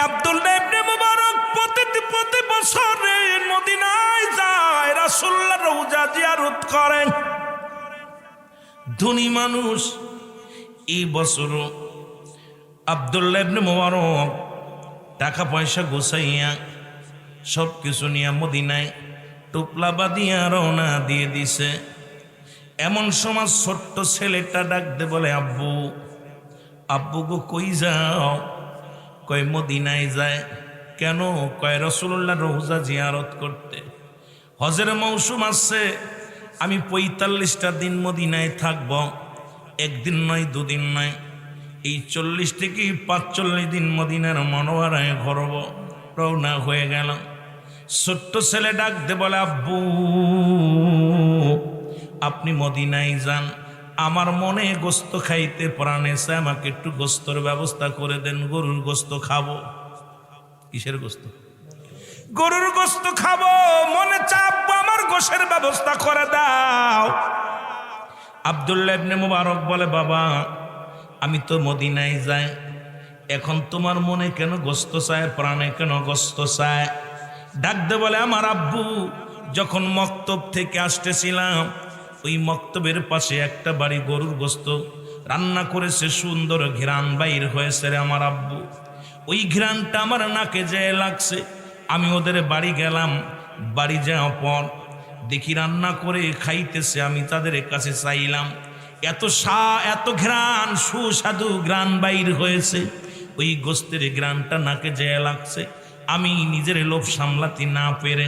আব্দুল্লাহ ইবনে মুবারক প্রতি বছরে মদিনায় যায়, রাসূলুল্লাহর রওজা জিয়ারত করেন। ধনী মানুষ। এই বছর আব্দুল্লাহ ইবনে মুবারক টাকা পয়সা গোছাইয়া সব কিছু নিয়ে মদিনায় টুপলা বাঁধিয়া রওনা দিয়ে দিছে। এমন সময় ছোট্ট ছেলেটা ডাক দে বলে, আব্বু আব্বু গো কই যাও? কয় মদিনায় যায়। কেন? কয় রাসূলুল্লাহর রওজা জিয়ারত করতে। হজের মৌসুম আসছে, আমি ৪৫টা দিন মদিনায় থাকব, একদিন নয় দুদিন নয়, এই ৪০ থেকে ৪৫ দিন মদিনার মনোয়ারায় ঘরব। রওনা হয়ে গেল। ছোট্ট ছেলে ডাক দে বলে, আব্বু আপনি মদিনায় যান, আমার মনে গোস্ত খাইতে প্রাণ এসে, আমাকে একটু গোস্তর ব্যবস্থা করে দেন, গরুর গোস্ত খাবো। কিসের গোস্ত? গরুর গোস্ত খাবো, মনে চাপ, আমার গোশের ব্যবস্থা করে দাও। আব্দুল্লাহ ইবনে মুবারক বলে, বাবা আমি তো মদিনায় যাই, এখন তোমার মনে কেন গোস্ত চায়, প্রাণে কেন গোস্ত চায়? ডাক দে বলে, আমার আব্বু যখন মক্তব থেকে আসতেছিলাম, ওই মক্তবের পাশে একটা বাড়ি গরুর গোস্ত রান্না করেছে, সুন্দর ঘ্রাণ বাইর হয়েছে রে আমার আব্বু। ওই ঘ্রাণটা আমার নাকে যেয়ে লাগছে। আমি ওদের বাড়ি গেলাম, বাড়ি যাওয়ার পর দেখি রান্না করে খাইতেছে। আমি তাদের কাছে চাইলাম, এত ঘ্রাণ, সুস্বাদু ঘ্রাণ বাইর হয়েছে, ওই গোস্তের ঘ্রাণটা নাকে যেয়ে লাগছে। আমি নিজের লোভ সামলাতে না পেরে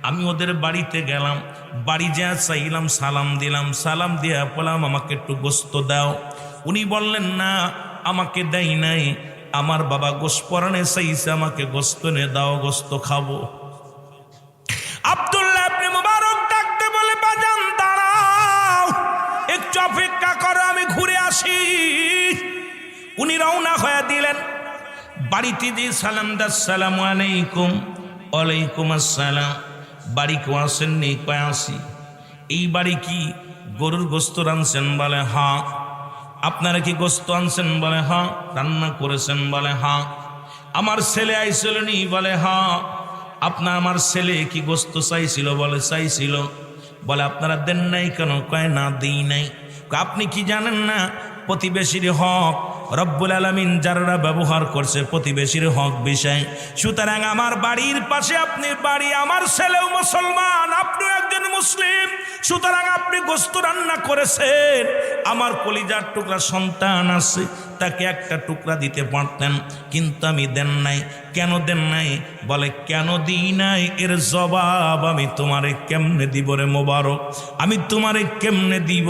আমি ওদের বাড়িতে গেলাম, বাড়ি যা চাইলাম, সালাম দিলাম, সালাম দিয়া বললাম আমাকে একটু গোস্ত দাও। উনি বললেন না, আমাকে দেয় নাই, আমার বাবা গোস্ত পরাণে চাইছে, আমাকে গোস্ত নে দাও, গোস্ত খাবো। আব্দুল্লাহ ইবনে মুবারক ডাকতে বলে, বাজান দাঁড়াও, একটু অপেক্ষা করো, আমি ঘুরে আসি। উনি রওনা হয়ে দিলেন। বাড়িতে দিয়ে সালাম দা, আসসালামু আলাইকুম। ওয়ালাইকুম আসসালাম। বাড়ি কেউ আসেননি? কয় আসি। এই বাড়ি কি গরুর গোস্ত রানছেন? বলে হ্যাঁ। আপনারা কি গোস্ত আনছেন? বলে হ্যাঁ। রান্না করেছেন? বলে হ্যাঁ। আমার ছেলে আইছিল নি? বলে হ্যাঁ। আমার ছেলে কি গোস্ত চাইছিল? বলে চাইছিল। বলে আপনারা দেন নাই কেন? কয় না দিই নাই। আপনি কি জানেন না প্রতিবেশীর হক রব্বুল আলামিন যারা ব্যবহার করছে প্রতিবেশীর হক বিষয়? সুতরাং আমার বাড়ির পাশে আপনি বাড়ি, আমার ছেলেও মুসলমান, আপনিও একজন মুসলিম, সুতরাং আপনি গোস্ত রান্না করেছেন, আমার কলিজার টুকরা সন্তান আছে, তাকে একটা টুকরা দিতে পারতেন, কিন্তু আমি দেন নাই। কেন দেন নাই? বলে কেন দিই নাই এর জবাব আমি তোমারে কেমনে দিব রে মোবারক? আমি তোমারে কেমনে দিব?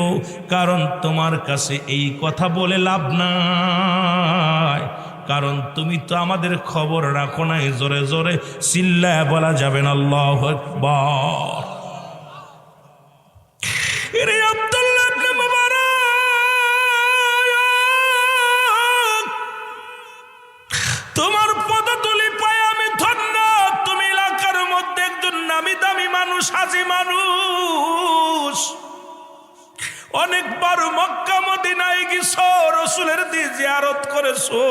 কারণ তোমার কাছে এই কথা বলে লাভ নাই, কারণ তুমি তো আমাদের খবর রাখো নাই। জোরে জোরে চিল্লায় বলা যাবে না আল্লাহু আকবার। রে আব্দুল্লাহ ইবনে মুবারক, তোমার পদতলি পায়ে আমি ধন্য। তুমি এলাকার মধ্যে একজন নামি দামি মানুষ, হাজী মানুষ, অনেকবার মক্কা মদিনায় গেছো, রাসূলের দিয়ে জিয়ারত করেছো,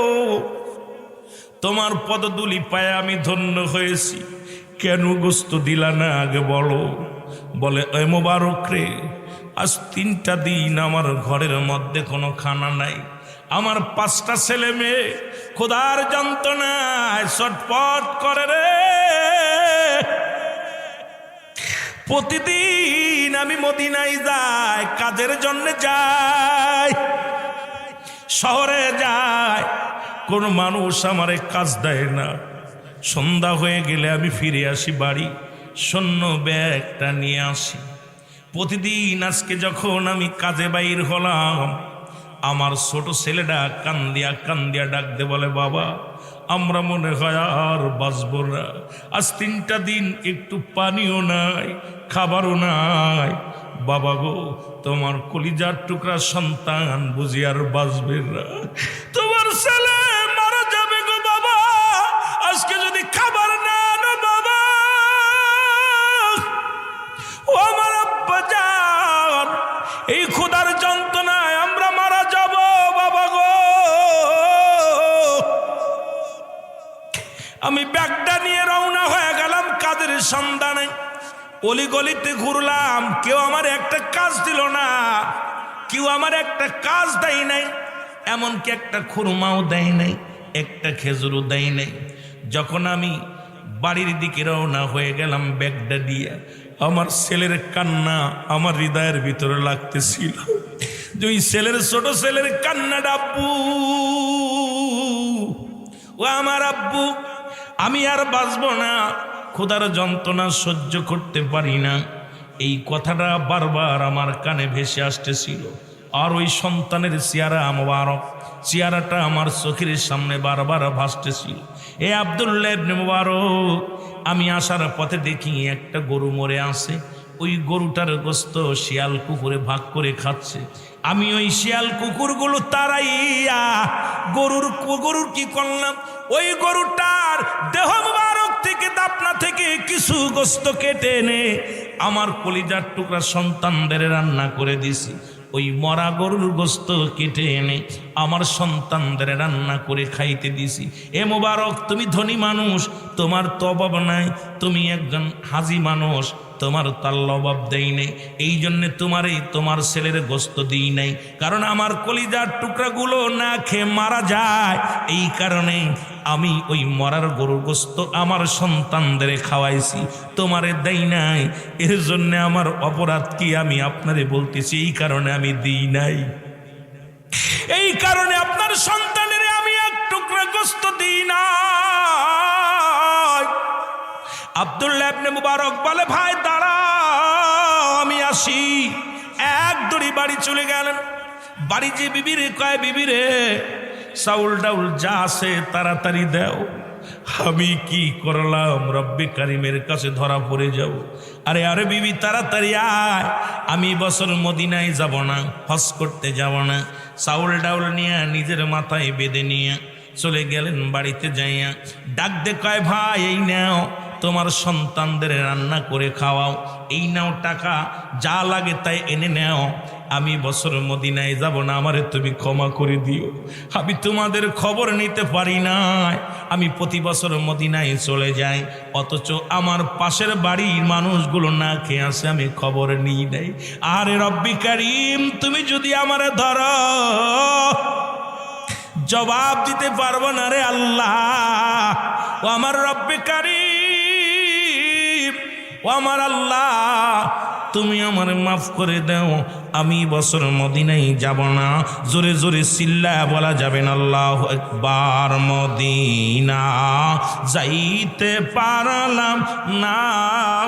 তোমার পদধূলি পায়ে আমি ধন্য হয়েছি, কেন গোস্ত দিলা না আগে বলো? বলে এ মোবারক রে, আজ 3টা দিন আমার ঘরের মধ্যে কোনো খানা নাই, আমার 5টা ছেলে মেয়ে খোদার যন্ত্রণায় ছটফট করে রে। প্রতিদিন আমি মদিনায় যাই, কাজের জন্য যাই, শহরে যাই, কোনো মানুষ আমারে কাজ দেয় না। সন্ধ্যা হয়ে গেলে আমি ফিরে আসি বাড়ি, শূন্য ব্যাগটা নিয়ে আসি। প্রতিদিন আজকে যখন আমি কাজে বাইর হলাম, আমার ছোট ছেলেটা কান্দিয়া কান্দিয়া ডাক দে বলে, বাবা আমরা মনে হয় আর বাঁচবো না, আজ 3টা দিন একটু পানিও নাই, খাবারও নাই। বাবা গো, তোমার কলিজার টুকরা সন্তান বুঝি আর বাঁচবে না, তোমার ছেলে মারা যাবে গো বাবা, আজকে যদি খাবার না আনো বাবা, ও আমার আব্বা জান, এই খোদার যন্ত্রণায় আমরা মারা যাব বাবা গো। আমি ব্যাগটা নিয়ে রওনা হয়ে গেলাম কাজের সন্ধানে। অলিগলিতে ঘুরলাম, কেউ আমার একটা কাজ দিল না, কেউ আমার একটা কাজ দেয় নাই, এমনকি একটা খুরমাও দেয় নাই, একটা খেজুরও দেয় নাই। যখন আমি বাড়ির দিকে রওনা হয়ে গেলাম ব্যাগটা দিয়ে, আমার ছেলের কান্না আমার হৃদয়ের ভিতরে লাগতেছিল। যে ওই ছেলের, ছোট ছেলের কান্নাটা, আব্বু ও আমার আব্বু, আমি আর বাঁচব না, ক্ষুধার যন্ত্রণা সহ্য করতে পারি না। এই কথাটা বারবার আমার কানে ভেসে আসতেছিল। আর ওই সন্তানের চেহারা মোবারক, চেহারাটা আমার চোখের সামনে বারবার ভাসতেছিল। এ আব্দুল্লাহ ইবনে মুবারক, আমি আসার পথে দেখি একটা গরু মরে আছে। ওই গরুটার গোশত শিয়াল কুকুরে ভাগ করে খাচ্ছে। আমি ওই শিয়াল কুকুরগুলো তাড়াইয়া গরুর কি করলাম, ওই গরুটার দেহ মুবারক থেকে, দাপনা থেকে কিছু গোশত কেটে এনে আমার কলিজার টুকরা সন্তানদের রান্না করে দিছি। ওই মরা গরুর গোশত কেটে এনে আমার সন্তানদের রান্না করে খাইতে দিছি। এ মোবারক, তুমি ধনী মানুষ, তোমার তো অভাব নাই, তুমি একজন হাজি মানুষ, তোমার তার অভাব দেই নাই, এই জন্যে তোমার ছেলের গোশত দিই নাই, কারণ আমার কলিজার টুকরাগুলো না খেয়ে মারা যায়। এই কারণে আমি ওই মরার গরুর গোশত আমার সন্তানদের খাওয়াইছি, তোমারে দেই নাই। এর জন্যে আমার অপরাধ কি আমি আপনারে বলতেছি, এই কারণে আমি দিই নাই, এই কারণে আপনার সন্তানের আমি এক টুকরা গোশত দিই না। আব্দুল্লাহ ইবনে মুবারক বলে, ভাই দাঁড়াও, আমি আসি। এক দড়ি বাড়ি চলে গেলেন। বাড়ি যে বিবিরে কয়, বিবিরে চাউল ডাউল যা আছে তাড়াতাড়ি দাও। আমি কি করলাম, রব্বে কারিমের কাছে ধরা পড়ে যাব। আরে বিবি তাড়াতাড়ি আয়, আমি বছর মদিনায় যাব না, হজ করতে যাব না। চাউল ডাউল নিয়ে নিজের মাথায় বেঁধে নিয়ে চলে গেলেন বাড়িতে যাইয়া। ডাক দে কয়, ভাই এই নাও, তোমার সন্তানদের রান্না করে খাওয়াও, এই নাও টাকা, যা লাগে তাই এনে নাও। আমি বছর মদিনায় যাব না, আমারে তুমি ক্ষমা করে দিও। আমি তোমাদের খবর নিতে পারি না, আমি প্রতি বছর মদিনায় চলে যাই, অথচ আমার পাশের বাড়ির মানুষগুলো না খেয়ে আসে, আমি খবর নিই নাই। আরে রব্বি কারিম, তুমি যদি আমারে ধরো, জবাব দিতে পারবো না রে আল্লাহ। ও আমার রব্বে কারিম, ও আমার আল্লাহ, তুমি আমার মাফ করে দাও, আমি বছর মদিনায় যাব না। জোরে জোরে চিল্লায়া বলা যাবে না আল্লাহু আকবার। মদিনা যাইতে পারলাম না,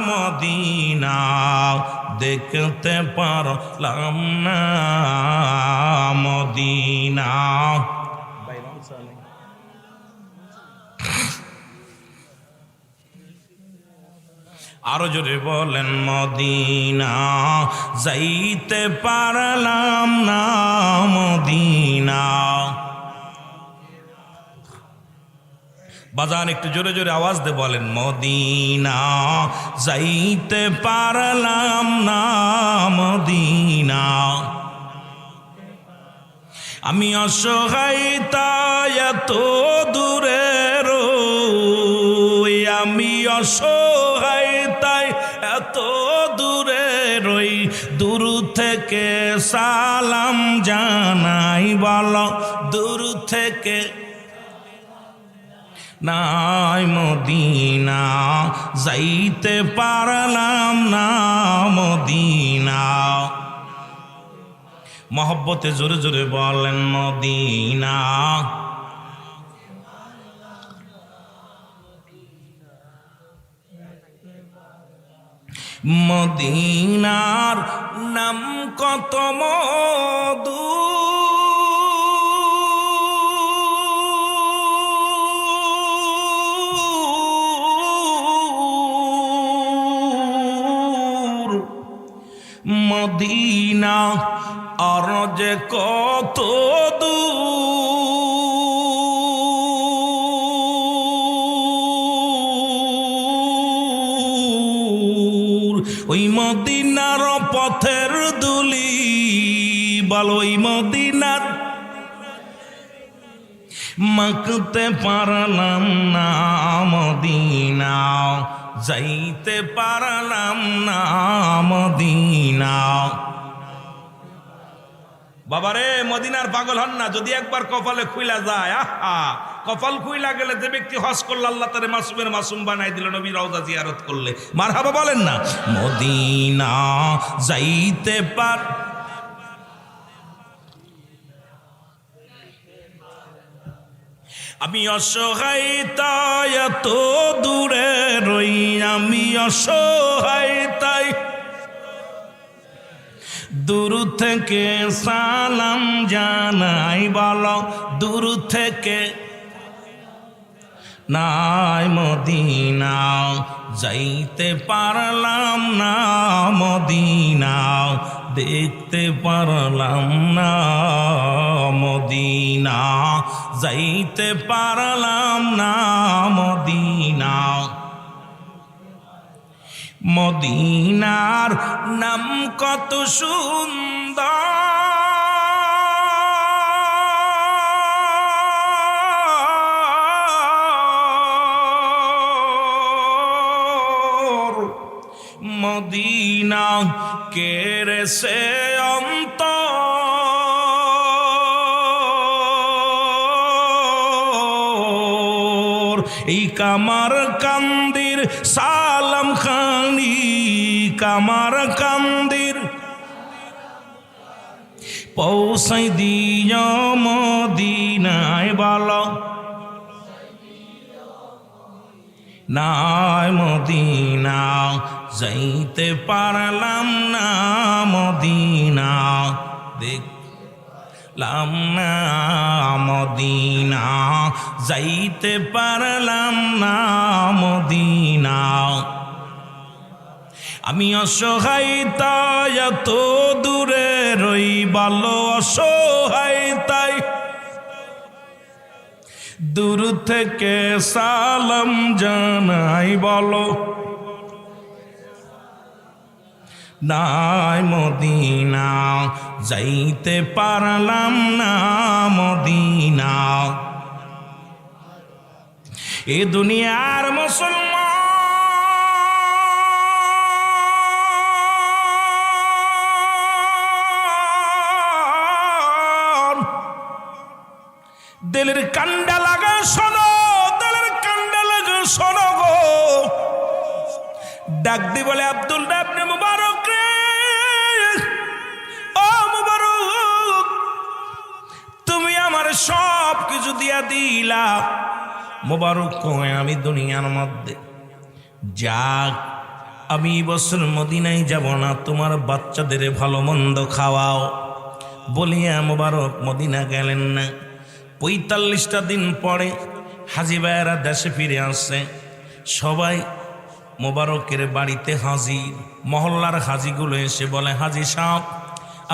মদিনা দেখতে পারলাম না, মদিনা। আরো জোরে বলেন, মদিনা যাইতে পারলাম না, মদিনা। বাজান একটু জোরে জোরে আওয়াজ দিয়ে বলেন, মদিনা যাইতে পারলাম না, মদিনা। আমি অসহায় তাই এত দূরে রই, আমি অসহায় তাই এত দূরে রই, দূর থেকে সালাম জানাই, বলো দূর থেকে নাই, মদিনা যাইতে পারলাম না, মদিনা। মহব্বতে জোরে জোরে বলেন, মদিনা। মদিনার নাম কত মধু, মদিনা আর যে কত দূর, ওই মদিনার পথের দুলি, বলো ওই মদিনার মাখতে পারলাম না, যাইতে পারলাম না মদিনা। বাবারে মদিনার পাগল হন না, যদি একবার কপালে খুইলা যায়, আহা কপাল খুইলা গেলে যে ব্যক্তি হজ করলে আল্লাহ তারে মাসুমের মাসুম বানাই দিল নবী রওজা জিয়ারত করলে। মারহাবা বলেন না। মদিনা যাইতে পার, আমি অসহায় তাই এত দূরে রই, আমি অসহায় তাই দূর থেকে সালাম জানাই, বলো দূর থেকে নাই মদিনা যাইতে পারলাম না মদিনা, দেখতে পারলাম না মদিনা, যাইতে পারলাম না মদিনা। মদিনার নাম কত সুন্দর, মদিনা কেড়েছে অন্তর, এই কামার কান্দির সালাম খানি, কামার কান্দির পৌঁছাই দিও মদিনায়, বলো নাই মদিনা যাইতে পারলাম না মদিনা, দেখলাম না মদিনা, যাইতে পারলাম না মদিনা। আমি অসহায় তাই এত দূরে রই, বলো অসহায় তাই দূর থেকে সালাম জানাই, বলো নাই মদিনা যাইতে পারলাম না মদিনা। এ দুনিয়ার মুসলমান দিলের কান্ডা লাগা শোনো, দিলের কান্ডা লাগা শোনো গো, ডাক দি বলে আব্দুল ইবনে মুবারক রে, ও মুবারক তুমি আমার সব কিছু দিয়া দিলা। মুবারক কয় আমি দুনিয়ার মধ্যে যাক আমি বছর মদিনায় যাব না, তোমার বাচ্চাদের ভালো মন্দ খাওয়াও বলিয়া মুবারক মদিনা গেলেন না। ৪৫টা দিন পরে হাজি ভাইয়েরা দেশে ফিরে আসছে, সবাই মোবারকের বাড়িতে হাজির। মহল্লার হাজিগুলো এসে বলে, হাজি সাহেব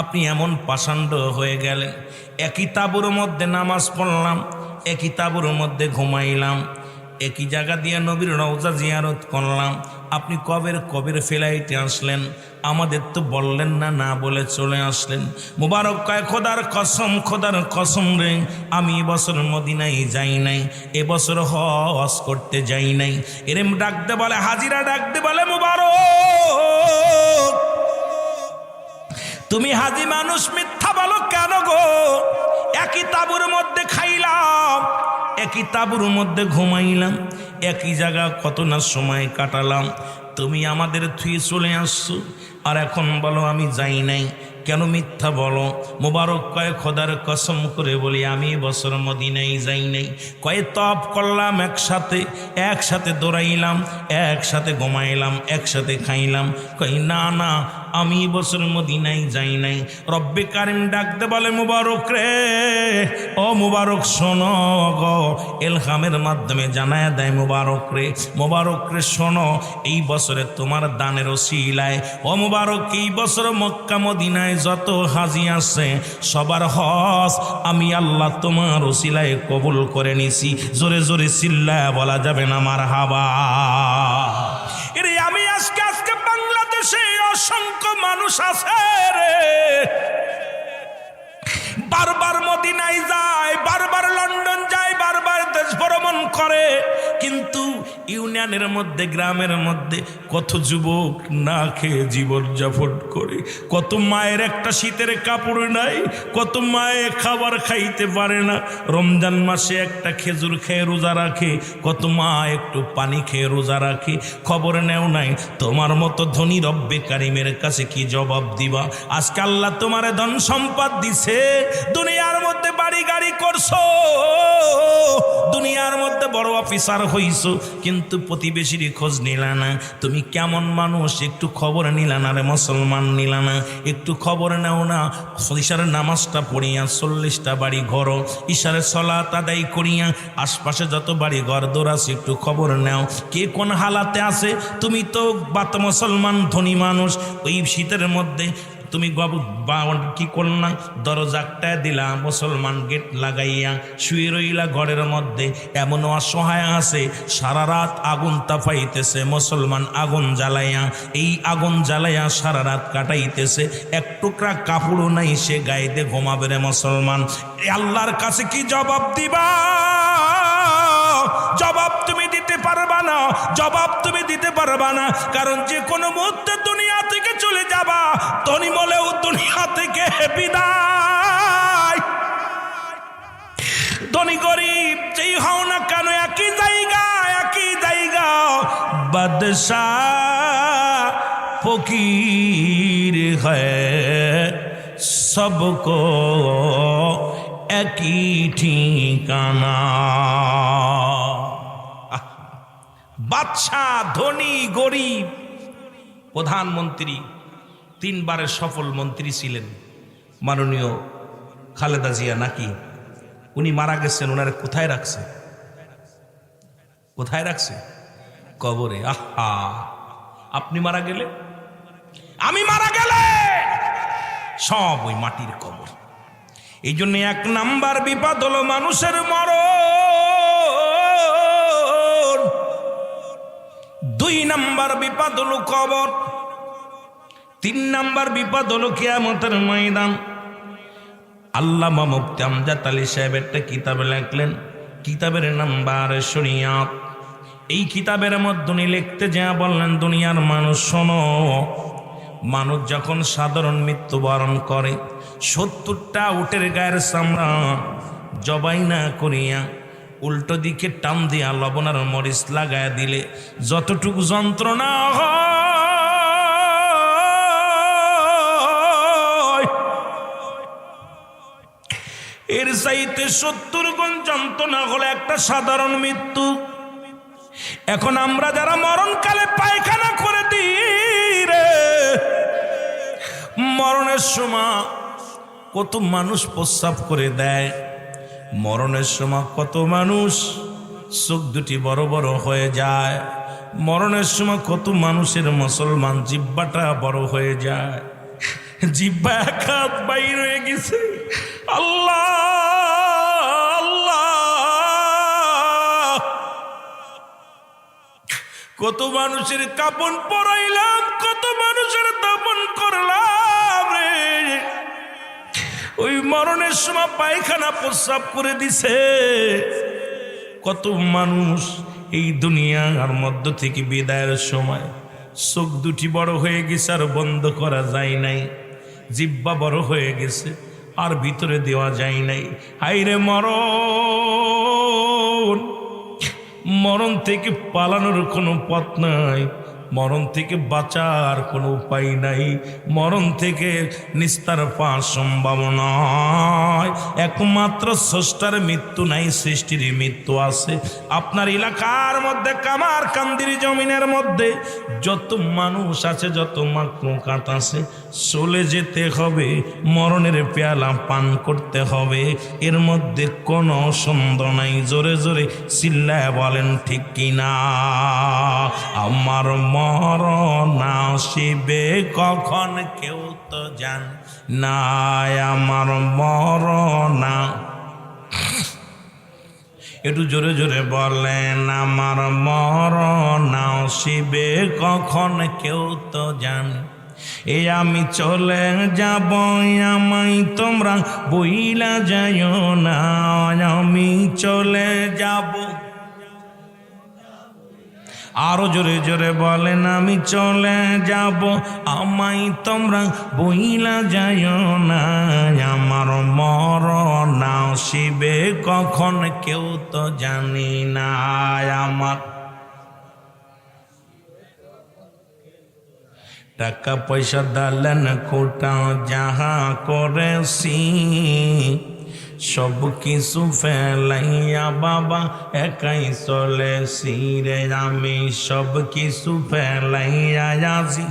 আপনি এমন পাষাণ্ড হয়ে গেলেন, একই তাঁবুর মধ্যে নামাজ পড়লাম, একই তাঁবুর মধ্যে ঘুমাইলাম, একই জায়গা দিয়ে নবীর রওজা জিয়ারত করলাম, আপনি কবের ফ্লাইটে আসলেন, আমাদের তো বললেন না, না বলে চলে আসলেন। মুবারক কয় খোদার কসম রে, আমি এবছর মদিনায় যাই নাই, এবছর হজ করতে যাই নাই। এরম ডাকতে বলে হাজিরা, ডাকতে বলে মুবারক তুমি হাজি মানুষ মিথ্যা বলো কেন গো? একই তাঁবুর মধ্যে খাইলাম, একই তাঁবুর মধ্যে ঘুমাইলাম, একই জায়গা কত না সময় কাটালাম, তুমি আমাদের থুয়ে চলে আসছো, আর এখন বলো আমি যাই নাই, কেন মিথ্যা বলো? মুবারক কয় খোদার কসম করে বলি আমি বছর মদিনায় যাই নাই। কয়ে তপ করলাম একসাথে দৌড়াইলাম, একসাথে ঘুমাইলাম, একসাথে খাইলাম। কই না না আমি বছর মদিনায় যাই নাই। রব্বে কারিম ডাকতে বলে মুবারক রে, ও মুবারক শোনো গো, এলহামের মাধ্যমে জানায় দেয় মুবারক রে শোনো, এই বছরে তোমার দানের ওসিলায়, ও মুবারক এই বছর মক্কা মদিনায় যত হাজি আছে সবার হজ আমি আল্লাহ তোমার ওসিলায় কবুল করে নিছি। জোরে জোরে চিল্লায় বলা যাবে না মারহাবা। এরে আমি আজকে বাংলাদেশে অসংখ্য মানুষ আছে রে, বারবার মদিনায় যায়, বারবার লন্ডন যায়, বারবার দেশ ভ্রমণ করে, কিন্তু ইউনিয়নের মধ্যে, গ্রামের মধ্যে কত যুবক না খেয়ে জীবন যাপন করে, কত মায়ের একটা শীতের কাপড় নাই, কত মায়ে খাবার খাইতে পারে না, রমজান মাসে একটা খেজুর খেয়ে রোজা রাখে, কত মা একটু পানি খেয়ে রোজা রাখে। খবর নেও নাই তোমার মতো ধনী রব্বে কারিমের কাছে কি জবাব দিবা? আজকে আল্লাহ তোমার ধন সম্পদ দিছে, দুনিয়ার মধ্যে বাড়ি গাড়ি করছো, দুনিয়ার মধ্যে বড় অফিসার হইছো, কিন্তু প্রতিবেশীর খোঁজ নিলা না। তুমি কেমন মানুষ একটু খবর নিলা না রে মুসলমান, নিলা না? একটু খবর নাও না। ইশারের নামাজটা পড়িয়া 40টা বাড়ি ঘর, ইশারের সলাত আদায় করিয়া আশপাশে যত বাড়ি ঘর দৌড় আছে একটু খবর নাও, কে কোন হালাতে আছে। তুমি তো বাত মুসলমান ধনী মানুষ, ওই শীতের মধ্যে তুমি কি করলা? দরজাটা দিলা, মুসলমান গেট লাগাইয়া শুয়ে রইলা ঘরের মধ্যে। এমন অসহায় আছে সারা রাত আগুন তাপাইতেছে, মুসলমান আগুন জ্বালাইয়া, এই আগুন জ্বালাইয়া সারা রাত কাটাইতেছে, এক টুকরা কাপড়ও নাই, সে গাইতে ঘুমাবে রে মুসলমান। আল্লাহর কাছে কি জবাব দিবা? জবাব তুমি দিতে পারবা না, জবাব তুমি দিতে পারবা না, কারণ যে কোনো মুহূর্তে দুনিয়া থেকে চলে যাবা, ধনী বলেও দুনিয়া থেকে বিদায়। ধনী গরিব যেই হও না কেন একই জায়গা, একই জায়গা। বাদশাহ ফকির হ্যায় সবকো একই ঠিকানা। বাদশাহ, ধনী, গরিব, প্রধানমন্ত্রী, 3 বারের সফল মন্ত্রী ছিলেন মাননীয় খালেদা জিয়া নাকি? উনি মারা গেছেন, ওনারে কোথায় রাখছে? কোথায় রাখছে? কবরে। আহা, আপনি মারা গেলে, আমি মারা গেলে সব ওই মাটির কবর। এই জন্য 1 নাম্বার বিপদ হলো মানুষের মরণ, 2 নাম্বার বিপদ হলো কবর, 3 নাম্বার বিপদ হলো কিয়ামতের ময়দান। আল্লামা মুফতি আমজাদ আলী সাহেব একটা কিতাবে লিখলেন, কিতাবের নাম্বার শরিয়াত। এই কিতাবের মধ্যে উনি লিখতে যা বললেন, দুনিয়ার মানুষ শোনো, মানুষ যখন সাধারণ মৃত্যুবরণ করে, 70টা উটের গায়ের চামড়া জবাই না করিয়া উল্টো দিকে টান দিয়া লবণ আর মরিচ লাগায়া দিলে যতটুকু যন্ত্রণা হয়, এর চাইতে 70 গুণ যন্ত্রণা হলে একটা সাধারণ মৃত্যু। এখন আমরা যারা মরণকালে পায়খানা করে দিই রে, মরণের সময় কত মানুষ প্রস্রাব করে দেয়, মরণের সময় কত মানুষ চোখ দুটি বড় বড় হয়ে যায়, মরণের সময় কত মানুষের মুসলমান জিহ্বাটা বড় হয়ে যায়, জিহ্বা এক হাত বাইর হয়ে গেছে। আল্লাহ আল্লাহ, কত মানুষের কাপন পরাইলাম, কত মানুষের দাপন করলাম রে, ওই মরণের সময় পায়খানা প্রস্রাব করে দিছে। কত মানুষ এই দুনিয়ার মধ্য থেকে বিদায়ের সময় চোখ দুটি বড় হয়ে গেছে আর বন্ধ করা যায় নাই, জিহ্বা বড় হয়ে গেছে আর ভিতরে দেওয়া যায় নাই। হাইরে মরণ, মরণ থেকে পালানোর কোনো পথ নাই, মরণ থেকে বাঁচার কোনো উপায় নাই, মরণ থেকে নিস্তার পাওয়ার সম্ভাবনা নয়। একমাত্র স্রষ্টার মৃত্যু নাই, সৃষ্টির মৃত্যু আছে। আপনার এলাকার মধ্যে কামার কান্দির জমিনের মধ্যে যত মানুষ আছে, যত মাকলুকাত আছে, চলে যেতে হবে, মরণের পেয়ালা পান করতে হবে, এর মধ্যে কোনো সন্দেহ নাই। জোরে জোরে চিল্লায় বলেন ঠিক কিনা? আমার মরণ আসিবে কখন কেউ তো জান না, আমার মরণ। একটু জোরে জোরে বলেন, আমার মরণ আসিবে কখন কেউ তো জান। এই আমি চলে যাব, আমায় তোমরা বইলা যাইও না, আমি চলে যাব, আরো জোরে জোরে বলেন আমি চলে যাব, আমায় তোমরা বইলা যাইও না, আমার মরণ আসিবে কখন কেউ তো জানি না। আমার টাকা পয়সা দালেন কোটা যাহা করেছি, সব কিছু ফেলাইয়া বাবা একাই চলেছি রে, আমি সব কিছু ফেলাইয়া আসি।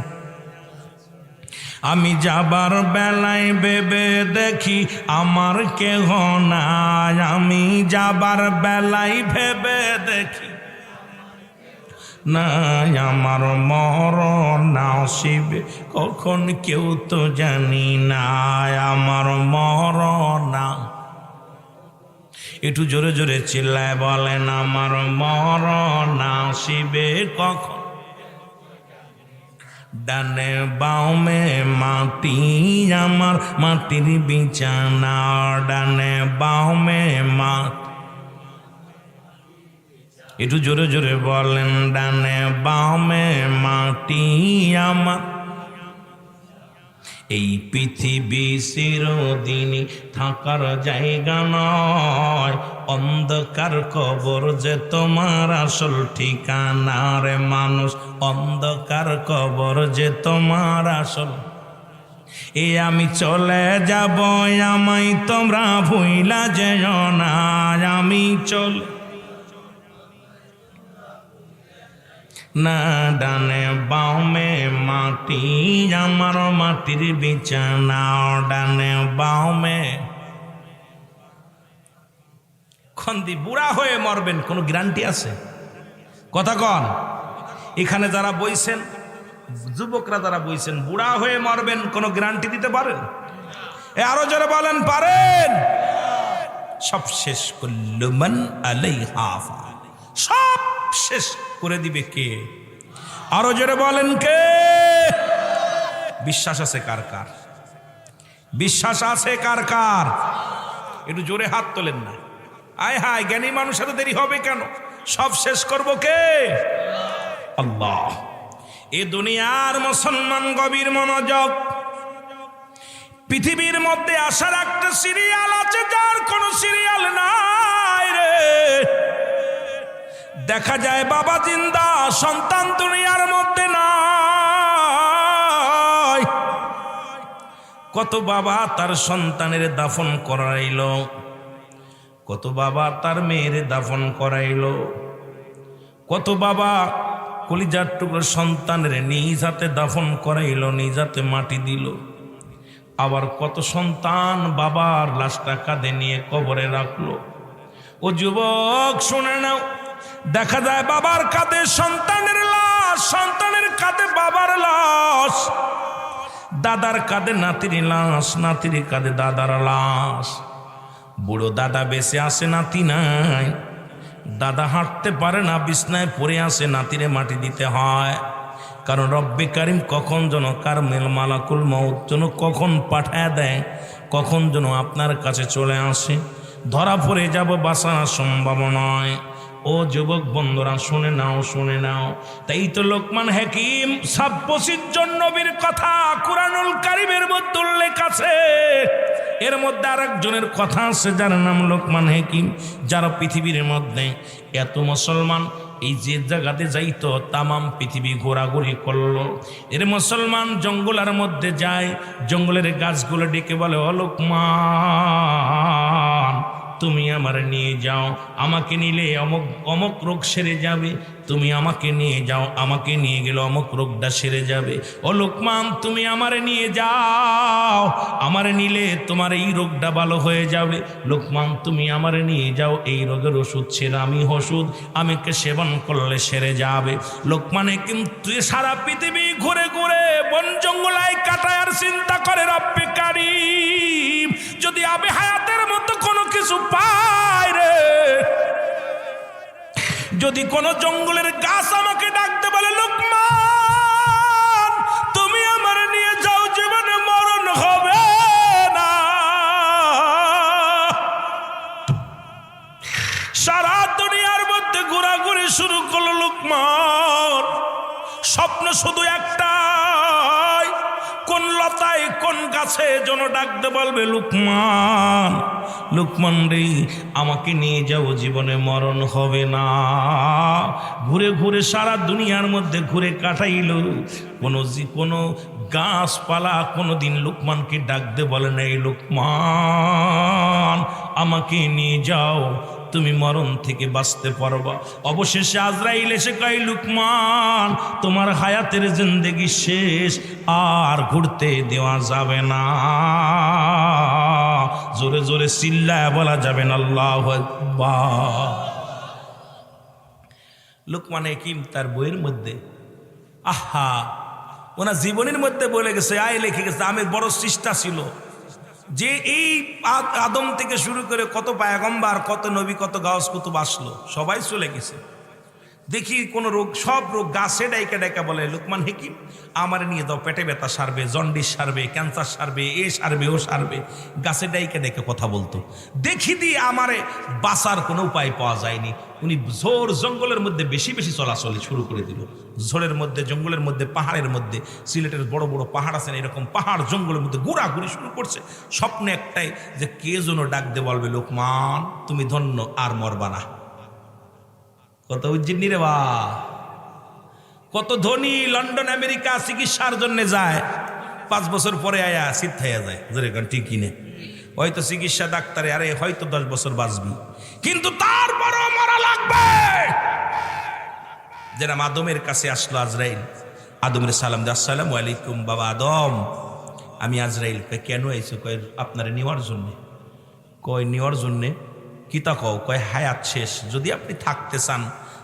আমি যাবার বেলায় ভেবে দেখি আমার কেহ নাই, আমি যাবার বেলায় ভেবে দেখি না, আমার মরণ আসিবে কখন কেউ তো জানি না, আমার মরণ। একটু জোরে জোরে চিল্লায় বলেন আমার মরণ আসিবে কখন। ডানে বামে মাটি আমার মাটির বিছানা, ডানে বামে মাটি। একটু জোরে জোরে বলেন ডানে বামে মাটি আমার। এই পৃথিবী চিরদিনই থাকার জায়গা নয়, অন্ধকার কবর যে তোমার আসল ঠিকানা রে মানুষ, অন্ধকার কবর যে তোমার আসল। এ আমি চলে যাব, আমায় তোমরা ভুইলা যেও না, আমি চলে না, ডানে বামে মাটি আমার মাটির বিছানা, ডানে বামে। খন্দি বুড়া হয়ে মরবেন কোনো গ্যারান্টি আছে? কথা কন। এখানে যারা বইছেন যুবকরা যারা বইছেন বুড়া হয়ে মরবেন কোনো গ্যারান্টি দিতে পারেন? আরো জোরে বলেন পারেন? সব শেষ করল মান আলাইহা ফান, সব শেষ করে দিবে কে? আরো জোরে বলেন কে? বিশ্বাস আছে কার কার? বিশ্বাস আছে কার কার? একটু জোরে হাত তোলেন না। আয় হায়, জ্ঞানী মানুষের দেরি হবে কেন? সব শেষ করব কে? আল্লাহ। এ দুনিয়ার মুসলমান গভীর মনোযোগ। পৃথিবীর মধ্যে আসার একটা সিরিয়াল আছে যার কোনো সিরিয়াল নাই রে। দেখা যায় বাবা জিন্দা, সন্তান দুনিয়ার মধ্যে নাই। কত বাবা তার সন্তানের দাফন করাইল, কত বাবা তার মেয়ের দাফন করাইল, কত বাবা কলিজার টুকরো সন্তানের নিজ হাতে দাফন করাইল, নিজ হাতে মাটি দিল। আবার কত সন্তান বাবার লাশটা কাঁধে নিয়ে কবরে রাখলো। ও যুবক শুনে নাও, দেখা যায় বাবার কাঁধে সন্তানের লাশ, সন্তানের কাঁধে বাবার লাশ, দাদার কাঁধে নাতির লাশ, নাতির কাঁধে দাদার লাশ। বুড়ো দাদা বেঁচে আসে, নাতি নাই। দাদা হাঁটতে পারে না, বিছনায় পড়ে আসে, নাতিরে মাটি দিতে হয়। কারণ রব্বে কারিম কখন যেন কারমেল মালাকুল মউত যেন কখন পাঠায় দেয়, কখন যেন আপনার কাছে চলে আসে। ধরা পড়ে যাব, বাঁচানো সম্ভব নয়। ও যুবক বন্ধুরা শুনে নাও, শুনে নাও। তাই তো লোকমান হাকিম ২৬ জন নবীর কথা কুরআনুল কারীমের মধ্যে উল্লেখ আছে। এর মধ্যে আরেকজনের কথা আছে যার নাম লোকমান হাকিম, যারা পৃথিবীর মধ্যে এত মুসলমান এই যে জায়গাতে যাইতো তামাম পৃথিবী ঘোরাঘুরি করলো। এর মুসলমান জঙ্গলের মধ্যে যায়, জঙ্গলের গাছগুলো ডেকে বলে ও লোকমান তুমি আমার নিয়ে যাও, আমাকে নিলে অমুক অমুক রোগ সেরে যাবে। তুমি আমাকে নিয়ে যাও, আমাকে নিয়ে গেলে অমুক রোগটা সেরে যাবে। ও লোকমান তুমি আমারে নিয়ে যাও, আমারে নিলে তোমার এই রোগটা ভালো হয়ে যাবে। লোকমান তুমি আমারে নিয়ে যাও, এই রোগের ওষুধ ছেড়ে আমি ওষুধ আমাকে সেবন করলে সেরে যাবে। লোকমানে কিন্তু সারা পৃথিবী ঘুরে ঘুরে বন জঙ্গলায় কাটায় আর চিন্তা করে রব্বে কারীম যদি আবে হায়াতের মতো কোনো কিছু পায় রে, যদি কোন জঙ্গলের গাছ আমাকে ডাকতে বলে লোকমান তুমি আমার নিয়ে যাও, জীবনে মরণ হবে না। সারা দুনিয়ার মধ্যে ঘোরাঘুরি শুরু করলো লোকমান। লুকমান, স্বপ্ন শুধু একটাই, কোন লতায় কোন গাছে যেন ডাকতে বলবে লুকমান, লুকমান রে আমাকে নিয়ে যাও, জীবনে মরণ হবে না। ঘুরে ঘুরে সারা দুনিয়ার মধ্যে ঘুরে কাটাইল, কোনো গাছপালা কোনোদিন লুকমানকে ডাকতে বলে নাই লুকমান আমাকে নিয়ে যাও, তুমি মরণ থেকে বাঁচতে পারবা। অবশেষে আজরাইল এসে কয় লুকমান তোমার হায়াতের জিন্দেগি শেষ, আর ঘুরতে দেওয়া যাবে না। জোরে জোরে চিল্লায় বলা যাবে না আল্লাহু আকবার। লুকমান হাকিম তার বইয়ের মধ্যে ওনার জীবনের মধ্যে বলে গেছে, আয় লিখে গেছে, আমি বড় চেষ্টা ছিল যে এই আদম থেকে শুরু করে কত পয়গম্বর, কত নবী, কত গাউস কুতুব আসলো, সবাই চলে গেছে। দেখি কোন রোগ, সব রোগ গাছে ডাইকা ডাইকা বলে লুকমান হাকিম আমার নিয়ে দাও, পেটে ব্যথা সারবে, জন্ডিস সারবে, ক্যান্সার সারবে, এ সারবে, ও সারবে। গাছে ডাইকা ডাইকা কথা বলতো। দেখি দিয়ে আমারে বাঁচার কোনো উপায় পাওয়া যায়নি। উনি ঝোর জঙ্গলের মধ্যে বেশি বেশি চলাচল শুরু করে দিল। ঝোরের মধ্যে, জঙ্গলের মধ্যে, পাহাড়ের মধ্যে, সিলেটের বড় বড় পাহাড় আছেন, এরকম পাহাড় জঙ্গলের মধ্যে ঘোরাঘুরি শুরু করছে। স্বপ্নে একটাই যে কে যেন ডাক দিয়ে বলবে লুকমান তুমি ধন্য, আর মরবা না। কত উজ্জিনী রে বা, কত ধনী লন্ডন আমেরিকা চিকিৎসার জন্য যায়, 5 বছর পরে আয়া শীত হয়ে যায়, যেরকম ঠিক কিনে হয়তো চিকিৎসা ডাক্তারে আরে হয়তো 10 বছর বাঁচবি, কিন্তু তারপরও মরা লাগবে। যারা আদমের কাছে আসলো আজরাইল, আদমের সালাম দিয়ে আসসালামু আলাইকুম বাবা আদম, আমি আজরাইল। কয় কেন আইছো? কয় আপনারে নেওয়ার জন্যে। কয় নেওয়ার জন্যে? কিতা কও? কয় হায়াত শেষ, যদি আপনি থাকতে চান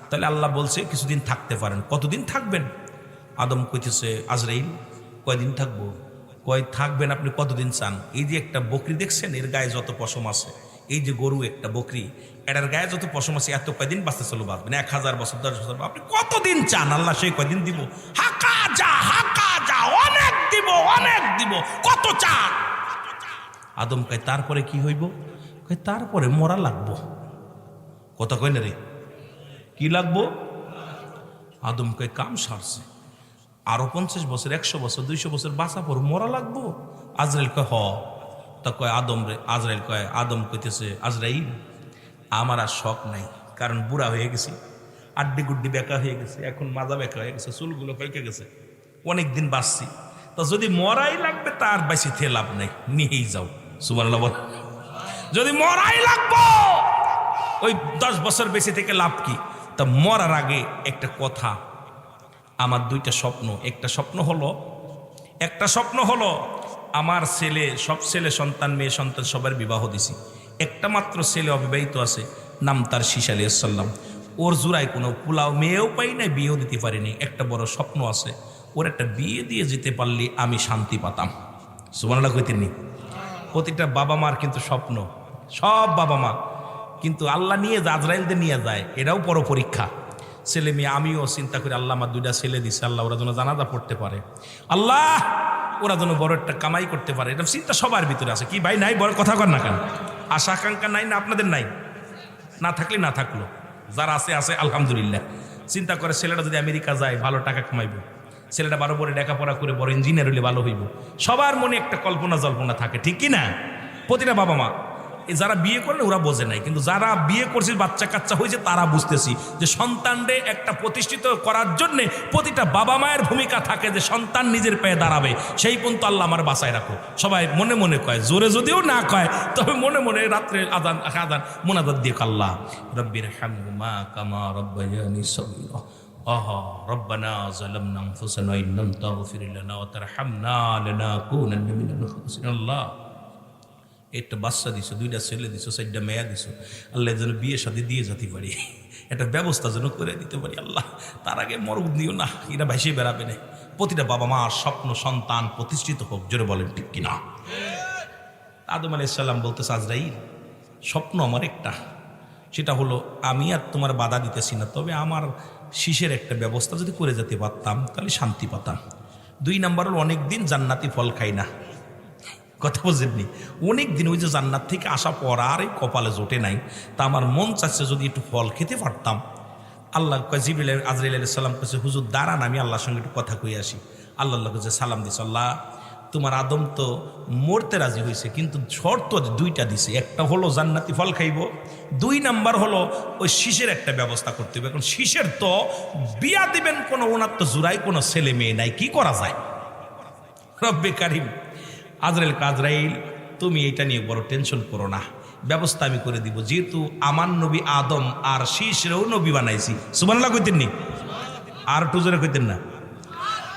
তাহলে আল্লাহ বলছে কিছুদিন থাকতে পারেন। কতদিন থাকবেন? আদম কইতেছে আজরাইল কয়দিন থাকবো? কয় থাকবেন আপনি কতদিন চান? এই যে একটা বকরি দেখছেন, এর গায়ে যত পশম আছে, এই যে গরু একটা বকরি, এটার গায়ে যত পশম আছে, এত কয়দিন বাঁচতে চলো বাঁচবেন, 1000 বছর, 10 বছর, আপনি কতদিন চান? আল্লাহ সেই কয়দিন দিব। হাকা যা, অনেক দিব, অনেক দিব, কত চান? আদম কয় তারপরে কি হইব? কয় তারপরে মরা লাগবো। কথা কয় না রে, কি লাগবো? আদম কয় কাম সারছে, আরো 50 বছর, 100 বছর, 200 বছর বাঁচা পর মরা লাগবো। আজরাইল কয় হ। তা কয় আদম রে, আজরাইল কয়, আদম কইতেছে আজরাইল আমার আর শখ নাই, কারণ বুড়া হয়ে গেছি, আড্ডি গুড্ডি বেঁকা হয়ে গেছে, এখন মাজা বেঁকা হয়ে গেছে, চুলগুলো পেকে গেছে, অনেক দিন বাঁচছি, তা যদি মরাই লাগবে তার বেশি থেকে লাভ নাই, নিয়েই যাও। সুবহানাল্লাহ বল। যদি মরাই লাগবো ওই 10 বছর বেশি থেকে লাভ কি? তা মরার আগে একটা কথা, আমার 2টা স্বপ্ন। একটা স্বপ্ন হলো আমার ছেলে, সব ছেলে সন্তান, মেয়ে সন্তান সবার বিবাহ দিছি, একটা মাত্র ছেলে অবিবাহিত আছে, নাম তার শীষ আলাইহিস সালাম। ওর জোড়ায় কোনো পোলাও মেয়েও পাই নাই, বিয়েও দিতে পারিনি। একটা বড় স্বপ্ন আছে, ওর একটা বিয়ে দিয়ে যেতে পারলে আমি শান্তি পাতাম। সুবহানাল্লাহ কইতেনি। প্রতিটা বাবা মার কিন্তু স্বপ্ন, সব বাবা মা, কিন্তু আল্লাহ নিয়ে যায়, আজরাইলদের নিয়ে যায়, এটাও বড় পরীক্ষা। ছেলে মেয়ে, আমিও চিন্তা করি আল্লাহ আমার 2টা ছেলে দিছে, আল্লাহ ওরা যেন জানাজা পড়তে পারে, আল্লাহ ওরা যেন বড় একটা কামাই করতে পারে, এটা চিন্তা সবার ভিতরে আছে। কি ভাই নাই? বড় কথা কর না কেন? আশা আকাঙ্ক্ষা নাই না আপনাদের? নাই, না থাকলে না থাকলো, যারা আছে আছে আলহামদুলিল্লাহ। চিন্তা করে ছেলেটা যদি আমেরিকা যায় ভালো টাকা কামাইব, ছেলেটা বড় বড় লেখাপড়া করে বড় ইঞ্জিনিয়ার হলে ভালো হইব, সবার মনে একটা কল্পনা জল্পনা থাকে, ঠিক কি না? প্রতিটা বাবা মা, যারা বিয়ে করলে ওরা বোঝে নাই, কিন্তু যারা বিয়ে করছে, বাচ্চা কাচ্চা হয়েছে, তারা বুঝতেছি যে সন্তানরে একটা প্রতিষ্ঠিত করার জন্য প্রতিটা বাবা মায়ের ভূমিকা থাকে, যে সন্তান নিজের পায়ে দাঁড়াবে, সেই পর্যন্ত আল্লাহ আমার বাঁচায় রাখো। সবাই মনে মনে কয়, জোরে যদিও না কয়, তবে মনে মনে রাত্রে আযান মুনাজাত দিয়ে আল্লাহ রব্বির হামহুমা কামা রব্বায়ানি সগীরা। রব্বানা যালামনা আনফুসানা ওয়া ইল্লাম তাগফির লানা ওয়া তারহামনা লানাকুনান্না মিনাল খাসিরিন। আল্লাহ একটা বাচ্চা দিছো, 2টা ছেলে দিছো, 4টা মেয়া দিছো, আল্লাহ যেন বিয়ে শাদী দিয়ে যেতে পারি, একটা ব্যবস্থা যেন করে দিতে পারি। আল্লাহ তার আগে মরণ দিও না, এরা ভাইসে বেড়াবে না। প্রতিটা বাবা মার স্বপ্ন সন্তান প্রতিষ্ঠিত হোক, জোরে বলেন ঠিক কিনা? আদম আলাইহিস সালাম বলতেছে আজরাইল স্বপ্ন আমার একটা, সেটা হলো আমি আর তোমার বাধা দিতেছি না, তবে আমার শীষের একটা ব্যবস্থা যদি করে যেতে পারতাম তাহলে শান্তি পাতাম। 2 নাম্বার হলো অনেকদিন জান্নাতি ফল খাই না। কথা বুঝেননি? অনেক দিন ওই যে জান্নাত থেকে আসা পর আর এই কপালে জোটে নাই, তা আমার মন চাচ্ছে যদি একটু ফল খেতে পারতাম। আল্লাহ জিবরিল আজরাইল আলাইহিস সালাম কাছে হুজুর দাঁড়ান, আমি আল্লাহর সঙ্গে একটু কথা কই আসি। আল্লাহর কাছে সালাম দিছে, আল্লাহ তোমার আদম তো মরতে রাজি হয়েছে, কিন্তু শর্ত দুইটা দিছে, একটা হলো জান্নাতি ফল খাইব, 2 নাম্বার হলো ওই শীষের একটা ব্যবস্থা করতে হবে। এখন শীষের তো বিয়া দিবেন, কোনো ওনার তো জুরাই কোনো ছেলে মেয়ে নাই, কি করা যায়? রব্বে কারিম আজরাইল তুমি এটা নিয়ে বড় টেনশন করো না, ব্যবস্থা আমি করে দিব, যেহেতু আমার নবী আদম আর শীষেরও নবী বানাইছি। সুবহানাল্লাহ কইতেন নি? আর একটু জোরে কইতেন না?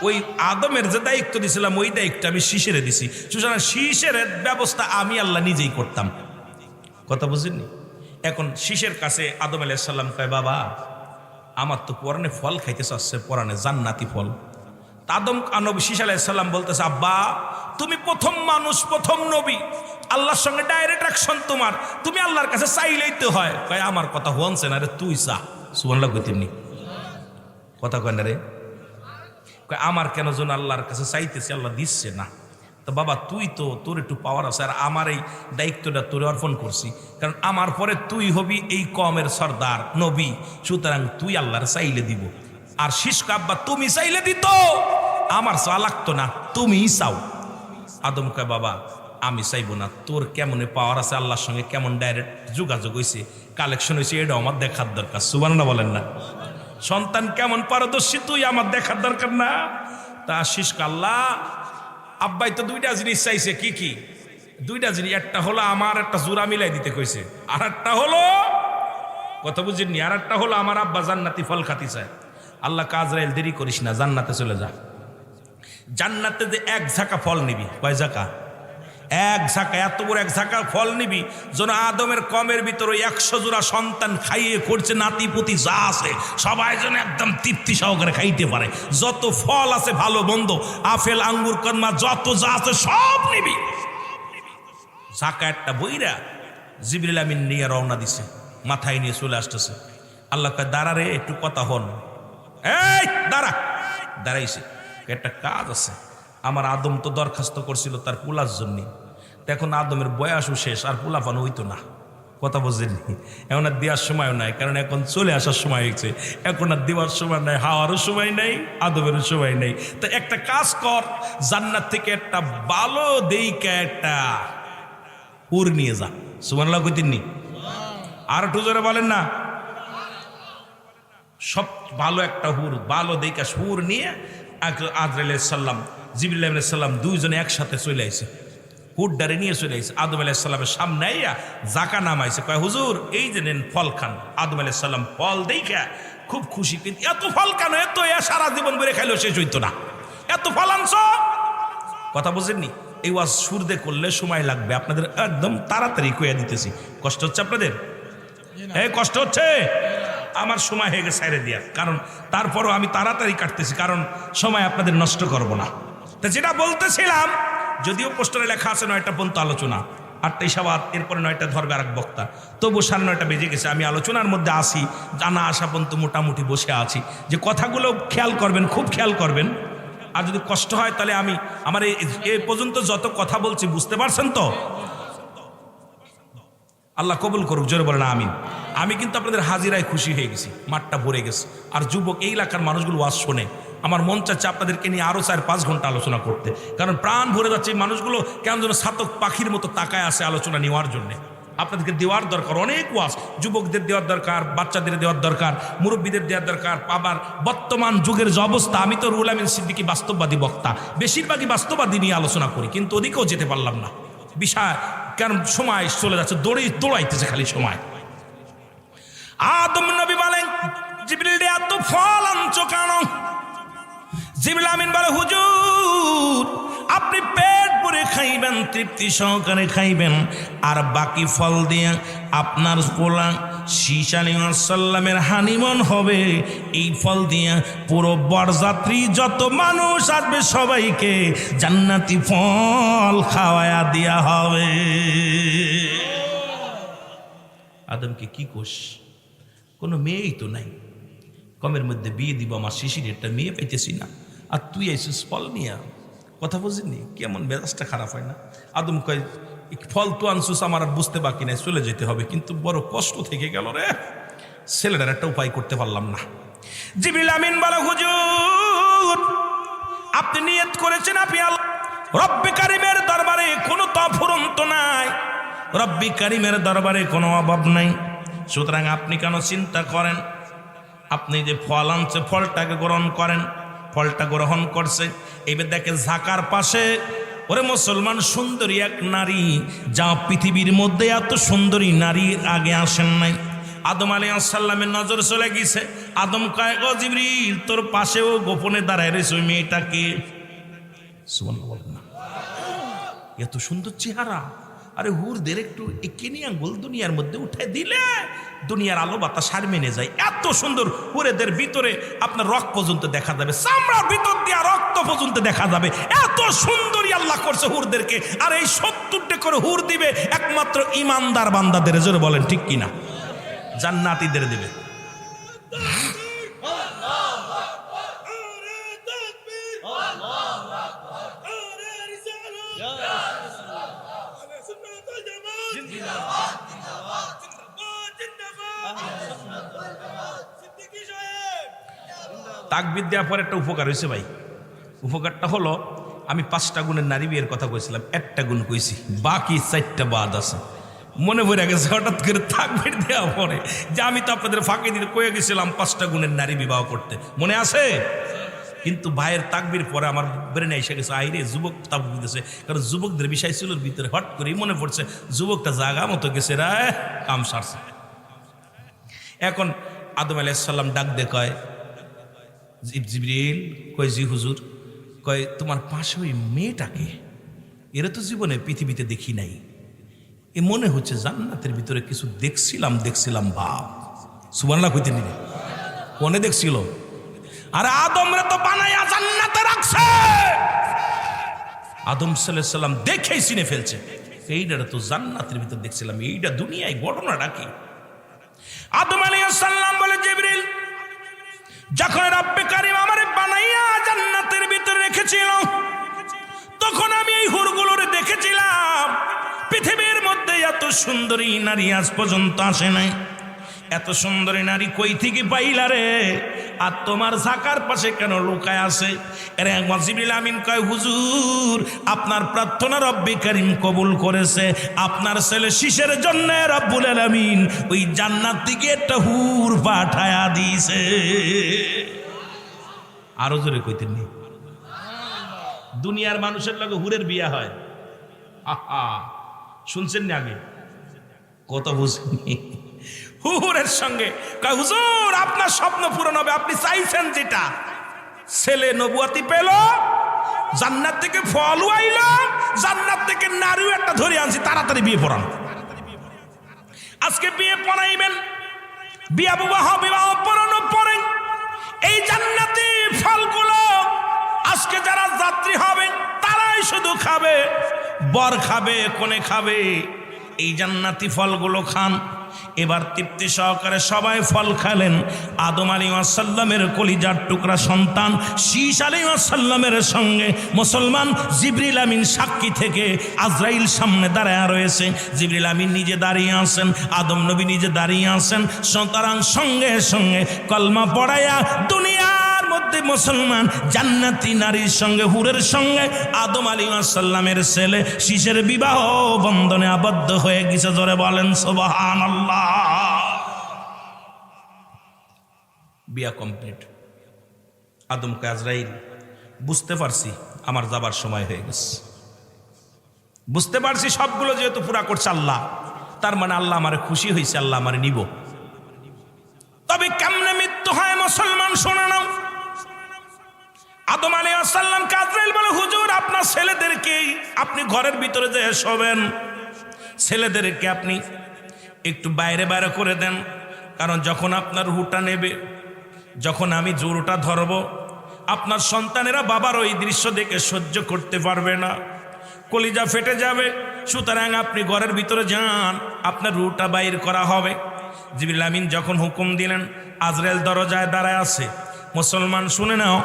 ওই আদমের যে দায়িত্ব দিয়েছিলাম ওই দায়িত্ব আমি শীষেরে দিছি, সুতরাং শীষের ব্যবস্থা আমি আল্লাহ নিজেই করতাম। কথা বুঝেননি? এখন শীষের কাছে আদম আলাইহিস সালাম কয়, বাবা আমার তো পরানে ফল খাইতে চাচ্ছে, পরানে জান্নাতি ফল। আদম নবী শীষ আলাইহিস সালাম বলতেছে, আব্বা তুমি প্রথম মানুষ, প্রথম নবী, আল্লাহর সঙ্গে ডাইরেক্ট অ্যাকশন তোমার, তুমি আল্লাহর কাছে চাইলেই তো হয়। কয় আমার কথা হনছে না রে, তুই চা। সুবহানাল্লাহ কইতেননি? কথা কয় না রে? আমার কেন যেন আল্লাহর কাছে চাইতেছি, আল্লাহ দিচ্ছে না। তো বাবা তুই তো, তোর একটু পাওয়ার আছে, আর আমার এই দায়িত্বটা তোরে অর্পণ করছি, কারণ আমার পরে তুই হবি এই কমের সর্দার নবী, সুতরাং তুই আল্লাহর চাইলে দিব। আর শিষ্য আব্বা তুমি চাইলে দিত, আমার চা লাগতো না, তুমিই চাও। আদম কয়, বাবা আমি চাইবো না, তোর কেমনে পাওয়ার আছে আল্লাহর সঙ্গে, কেমন ডাইরেক্ট যোগাযোগ হয়েছে, কালেকশন হয়েছে, এটা আমার দেখার দরকার। সুবহানাল্লাহ বলেন না? সন্তান কেমন পারদর্শী তুই আমার দেখার দরকার না? তা শিষ্য আল্লাহ আব্বাই তো 2টা জিনিস চাইছে। কি কি 2টা জিনিস? একটা হলো আমার একটা জোড়া মিলাই দিতে কইছে, আর একটা হলো, কথা বুঝিনি, আর একটা হলো আমার আব্বা জান্নাতি ফল খাতি চায়। আল্লাহ আজরাইল দেরি করিস না, জান্নাতে চলে যা। জান্নাতে যে 1 ঝাঁকা ফল নিবি, কয় ঝাঁকা? 1 ঝাঁকা, এত বড় 1 ঝাঁকা ফল নিবি, যেন আদমের কমের ভিতরে 100 জোড়া সন্তান খাইয়ে করছে, নাতিপুতি যা আছে সবাই যেন একদম তৃপ্তি সহকারে খাইতে পারে। যত ফল আছে ভালো মন্দ, আপেল আঙ্গুর কর্মা যত যা আছে সব নিবি। ঝাঁকা একটা বইরা জিবরিল আমিন নিয়ে রওনা দিছে, মাথায় নিয়ে চলে আসতেছে। আল্লাহ কয়, দাঁড়া রে, একটু কথা হন। এই দাঁড়া। দাঁড়াইছে, একটা কাজ আছে। আমার আদম তো দরখাস্ত করছিল তার পোলার জন্য, এখন আদমের বয়সও শেষ, আর পোলাপান হইতো না। কথা বুঝেননি? এখন আর দেওয়ার সময়ও নাই, কারণ এখন চলে আসার সময় হয়েছে, এখন আর দেওয়ার সময় নাই, হাওয়ারও সময় নাই, আদমেরও সময় নেই। তো একটা কাজ কর, জান্নাত থেকে একটা ভালো দেইকা একটা হুর নিয়ে যা। সুবহানাল্লাহ কইতেননি? আর একটু জোরে বলেন না? সব ভালো একটা হুর, ভালো দেইকা হুর নিয়ে আজরাইল আলাইহিস সালাম, জিবরিল আলাইহিস সালাম 2 জনে একসাথে চলে আইছে, হুড্ডারে নিয়ে চলে আইছে। আদম আলাইহিস সালামের সামনে আইয়া জাকা নামাইছে, কয় হুজুর এই যে নেন ফল খান। আদম আলাইহিস সালাম ফল দেইখা খুব খুশি, কিন্তু এত ফল কেন? এত সারা জীবন ধরে খাইলেও শেষ হইতো না, এত ফল আনছো। কথা বুঝেননি? এই ওয়াজ সুরদে করলে সময় লাগবে, আপনাদের একদম তাড়াতাড়ি কইয়া দিতেছি। কষ্ট হচ্ছে আপনাদের? এই কষ্ট হচ্ছে? আমার সময় হয়ে গেছে সাইরে দিয়া, কারণ তারপরও আমি তাড়াতাড়ি কাটতেছি, কারণ সময় আপনাদের নষ্ট করব না। তা যেটা বলতেছিলাম, যদিও পোস্টারে লেখা আছে 9টা পর্যন্ত আলোচনা, 8টাই সাবাত, এরপরে 9টা ধরবে আরেক বক্তা, তবু 9:30 বেজে গেছে। আমি আলোচনার মধ্যে আসি, জানা আসা পর্যন্ত মোটামুটি বসে আছি, যে কথাগুলো খেয়াল করবেন, খুব খেয়াল করবেন। আর যদি কষ্ট হয় তাহলে আমি আমার এই পর্যন্ত যত কথা বলছি বুঝতে পারছেন তো? আল্লাহ কবুল করুক, জোরে বলেন আমিন। আমি কিন্তু আপনাদের হাজিরায় খুশি হয়ে গেছি, মাঠটা ভরে গেছে। আর যুবক এই এলাকার মানুষগুলো ওয়াজ শোনে, আমার মন চাচ্ছে আপনাদেরকে নিয়ে আরও 4-5 ঘন্টা আলোচনা করতে, কারণ প্রাণ ভরে যাচ্ছে। এই মানুষগুলো কেমন যেন ছাতক পাখির মতো তাকায় আছে আলোচনা নেওয়ার জন্যে। আপনাদেরকে দেওয়ার দরকার অনেক ওয়াজ, যুবকদের দেওয়ার দরকার, বাচ্চাদের দেওয়ার দরকার, মুরব্বীদের দেওয়ার দরকার। আবার বর্তমান যুগের যে অবস্থা, আমি তো রুহুল আমিন সিদ্দিকী বাস্তববাদী বক্তা, বেশিরভাগই বাস্তববাদী নিয়ে আলোচনা করি, কিন্তু ওদিকেও যেতে পারলাম না বিষয়, কারণ সময় চলে যাচ্ছে, দৌড়াইতেছে খালি সময়। আদম নবী বলেন, জিবরিল এত ফল আনছো কেন? জিবরিল আমিন বলে, হুজুর আপনি পেট ভরে খাইবেন, তৃপ্তি সহকারে খাইবেন, আর বাকি ফল দিয়ে আপনার পোলা শীষ আলাইহিস সালামের হানিমন হবে। এই ফল দিয়ে পুরো বরযাত্রী যত মানুষ আসবে সবাইকে জান্নাতি ফল খাওয়ায়া দেয়া হবে। আদমকে কি কোষ? কোনো মেয়েই তো নাই, কমের মধ্যে বিয়ে দিব আমার শিশির, একটা মেয়ে পাইতেছি না, আর তুই আইসিস ফল নিয়ে। কথা বুঝিনি? কেমন মেজাজটা খারাপ হয় না? আদম কয়, ফল তো আনসুস, আমার আর বুঝতে বাকি নাই, চলে যেতে হবে, কিন্তু বড় কষ্ট থেকে গেল রে। ছেলেটার একটা উপায় করতে পারলাম না। জিবরিল আমিন বলে, হুজুর আপনি নিয়ত করেছেন আপনি আল্লাহ রব্বে কারিমের দরবারে কোনো তফুরন্ত নাই, রব্বে কারিমের দরবারে কোনো অভাব নাই, সুতরাং আপনি কেন চিন্তা করেন? আপনি যে ফল আনছে ফলটাকে গ্রহণ করেন। ফলটা গ্রহণ করছে, এবার দেখে ঝাঁকার পাশে ওরে মুসলমান সুন্দরী এক নারী, যা পৃথিবীর মধ্যে এত সুন্দরী নারী আগে আসেন নাই। আদম আলাইহিস সালামের নজর চলে গেছে। আদম কয়, ও জিবরিল তোর পাশেও গোপনে দাঁড়ায় রয়েছে ওই মেয়েটাকে। সুবহানাল্লাহ বলেন না, এত সুন্দর চেহারা। আরে হুরদের একটু একেনি আঙ্গুল দুনিয়ার মধ্যে উঠে দিলে দুনিয়ার আলো বাতাস সার মেনে যায়। এত সুন্দর হুরেদের ভিতরে আপনার রক পর্যন্ত দেখা যাবে, চামড়ার ভিতর দিয়া রক্ত পর্যন্ত দেখা যাবে। এত সুন্দরী আল্লাহ করছে হুরদেরকে। আর এই 70টা করে হুর দিবে একমাত্র ইমানদার বান্দাদের। জোরে বলেন ঠিক কিনা? জান্নাতীদের দিবে। তাকবীর দেওয়ার পর একটা উপকার হয়েছে ভাই। উপকারটা হলো, আমি 5টা গুণের নারী বিয়ের কথা কইছিলাম, একটা গুণ কইছি, বাকি 4টা বাদ আছে। মনে পড়ে গেছে হঠাৎ করে তাকবীর দেওয়া পরে যে আমি তো আপনাদের ফাঁকে দিতে কয়ে গেছিলাম 5টা গুণের নারী বিবাহ করতে, মনে আছে? কিন্তু ভাইয়ের তাকবীর পরে আমার ব্রেনে এসে গেছে, আইরে যুবক তাকবীর দিতেছে। কারণ যুবকদের বিষয় ছিল ভিতরে, হট করেই মনে পড়ছে যুবকটা জাগা মতো গেছে, রা কাম সারছে। এখন আদম আলাইহিস সালাম ডাক দে কয়, জিবরিল কয়, জি হুজুর। কয়, তোমার পাশে ওই মেয়েটাকে, এরা তো জীবনে পৃথিবীতে দেখি নাই, এ মনে হচ্ছে জান্নাতের ভিতরে কিছু দেখছিলাম বাপ। সুবহানাল্লাহ কইতে নিলে কোনে দেখছিল? আর আদমরে তো বানায়া জান্নাতে রাখছে। আদম সাল্লাল্লাহু আলাইহি সাল্লাম দেখেই চিনে ফেলছে, এইটা তো জান্নাতের ভিতর দেখছিলাম। এইটা দুনিয়ায় ঘটনাটা কি? আদম আলাইহিস সালাম বলে, জিবরিল যখন রব্বে কারীম আমারে বানাইয়া জান্নাতের ভিতরে রেখেছিল, তখন আমি এই হুরগুলোরে দেখেছিলাম। পৃথিবীর মধ্যে এত সুন্দরী নারী আজ পর্যন্ত আসে নাই। এত সুন্দরী নারী কই থেকে পাইলা রে? আর তোমার ঝাঁকার পাশে কেন লুকায় আছে? এরে একবার জিবরিল আমিন কয়, হুজুর আপনার প্রার্থনা রব্বে কারীম কবুল করেছে। আপনার ছেলে শিশের জন্য রব্বুল আলামিন ওই জান্নাত থেকে একটা হুর পাঠায়া দিয়েছে। আরো জোরে কইতেন নি? দুনিয়ার মানুষের লগে হুরের বিয়া হয়, আহা শুনছেন না? আগে কত বুঝেননি? হুরের সঙ্গে কয়, হুজুর আপনার স্বপ্ন পূরণ হবে, আপনি চাইছেন যেটা। ছেলে নবুয়াতি পেল, জান্নাত থেকে ফলও আইল, জান্নাত থেকে নারীও একটা ধরে আনছি, তাড়াতাড়ি বিয়ে পড়ান। আজকে বিয়ে পড়াইবেন, বিয়া বিবাহ পড়ানোর পরে এই জান্নাতি ফলগুলো আজকে যারা যাত্রী হবে তারাই শুধু খাবে, বর খাবে, কোনে খাবে। এই জান্নাতি ফলগুলো খান। এবার তৃপ্তি সহকারে সবাই ফল খেলেন। আদম আলাইহিস সালামের কলিজার টুকরা সন্তান শীষ আলাইহিস সালামের সঙ্গে মুসলমান জিবরিল আমিন সাক্ষী থেকে আজরাইল সামনে দাঁড়ায় রয়েছে। জিবরিল আমিন নিজে দাঁড়িয়ে আছেন, আদম নবী নিজে দাঁড়িয়ে আছেন। সুতরাং সঙ্গে সঙ্গে কলমা পড়ায়া দুনিয়ার মধ্যে মুসলমান জান্নাতি নারীর সঙ্গে হুরের সঙ্গে আদম আলাইহিস সালামের ছেলে শীষের বিবাহ বন্ধনে আবদ্ধ হয়ে গেছে। জোরে বলেন সুবহানাল্লাহ। বিয়া কমপ্লিট। আদম কে আজরাইল, বুঝতে পারছি আমার যাবার সময় হয়ে গেছে, বুঝতে পারছি সবগুলো যেহেতু পুরা করছে আল্লাহ, তার মানে আল্লাহ আমারে খুশি হয়েছে, আল্লাহ আমারে নিব। তবে কেমনে মৃত্যু হয় মুসলমান শোনা নাও। আদম আলাইহিস সালাম কে আজরাইল বলে, হুজুর আপনার ছেলেদেরকে আপনি ঘরের ভিতরে যে শোবেন, ছেলেদেরকে আপনি একটু বাইরে বাইরে করে দেন। কারণ যখন আপনার রুহটা নেবে, যখন আমি জোরটা ধরব, আপনার সন্তানেরা বাবার ওই দৃশ্য দেখে সহ্য করতে পারবে না, কলিজা ফেটে যাবে। সুতরাং আপনি ঘরের ভিতরে যান, আপনার রুহটা বাইর করা হবে। জিবরিল আমিন যখন হুকুম দিলেন, আজরাইল দরজায় দাঁড়ায় আছে। মুসলমান শুনে নাও,